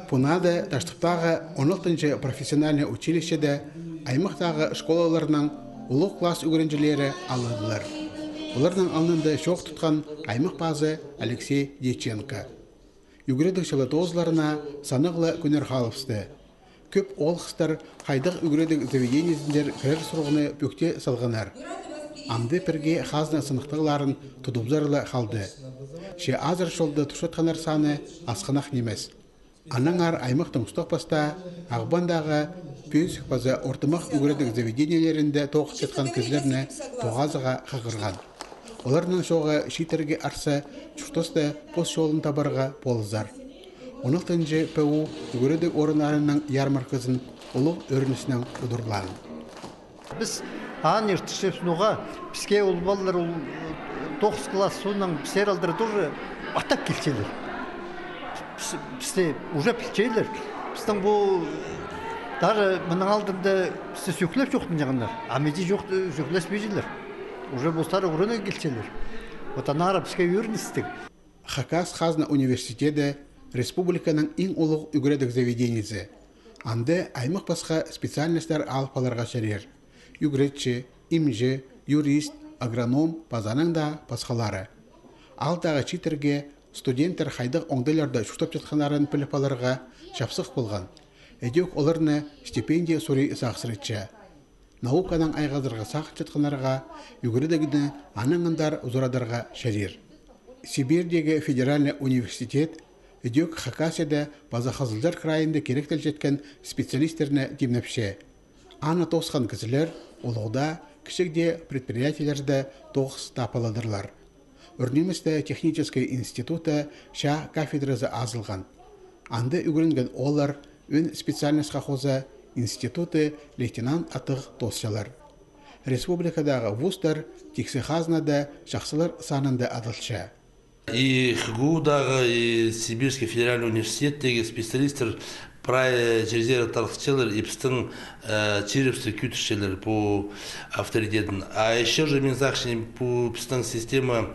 Пунада таштықтағы 16-й профессиональный училищеде аймақтағы школаларының ұлық класс үгірінжілері алыдылар. Олардың алынында шоқ тұтқан аймақ базы Алексей Дьяченко. Үгіредік шылатозларына санығылы күнер қалыпсты. Көп олқыстар қайдық үгіредік заведениесіндер кірер сұрғыны бүкте салғанар. Амды перге хазна сынықтығыларын тұдубзарылы қалды. Ше азыр шолды тұшатқанар саны асқанақ немес. Анаңар аймақтың ұстақпаста ағбандағы пүйсік базы ортымақ үгіредік заведениелерінде тоқыс етқан кезлеріне тоғазыға қағырған. Оларының шоғы шитерге арсы чүштосты пос жолын табарға болызар. 16-й ПУ үгіредік орынарының ярмаркызын ұлық өрінісінің ұдырлан. Біз ан ертішесінуға бізге ол балалар 9 класс соның бізер алдыры тоже атап келчелер. Бізде уже келчелер. Біздің бұл даже мұның алдында бізде сөкілеп жоқтың жағындар. Амеди жоқты сөкілес бейжелер. Уже бұлстары ұрыны келчелер. Отанара бізге өріністік. Хакас Хазна университеті республиканың ең ұлық үгіредік заведениесі. Анды аймақ басқа специальностар алпаларға шәрер. Үгіретші, имжі, юрист, агроном, пазаның да басқалары. Алдағы читерге студенттер қайдық оңдайларды шүктап жатқанарын піліпаларға шапсық болған. Әдек оларны стипендия сұрай сақсыретші. Науканың айғазырға сақ жатқанарға үгіредігіні аныңындар ұзырадарға шәрер. Сибирдегі федеральный университет Эдек Хакасияда базахазылдар крайында керектел жеткен специалистеріне демнепше. Ана тоқсқан кізілер олғыда кішігде предприятиялерді тоқс тапаладырлар. Үрнемісті технический институты ша кафедрасы азылған. Анды үгірінген олар өн специальностьқа қоза институты лейтенант атық тосшалар. Республикадағы вуздар тексі хазнада жақсылар санында адылша. И ХГУ-дағы, и Сибирский федеральный университеттегі специалистер через тарқычелер и пістің черепсті күтішелер по авторитетін. А еще же Минзахшин по пістің система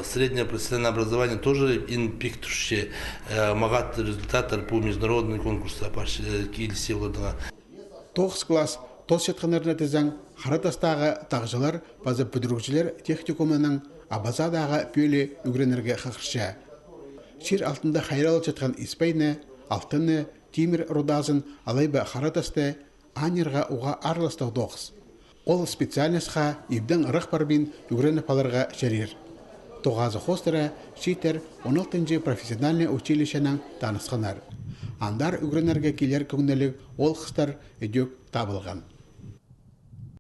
среднего профессионального образования тоже инпиктуші мағат результаттар по международный конкурсы келісе олардыға. 9 класс тос жетқанарына тізің қаратастағы тағжылар базы бүдіргішілер техникумының Абазадағы пөлі үгіренерге қақырша. Шер алтында қайралы жатқан Испайны, алтыны, темір рудазын алайба қаратасты анерға уға арластау доқыз. Ол специальностьқа ебдің ұрық барбин үгірені паларға шәрер. Тоғазы хостыра шетер 16-й профессиональный училищенің танысқанар. Андар үгіренерге келер көңнелік ол қыстар өдек табылған.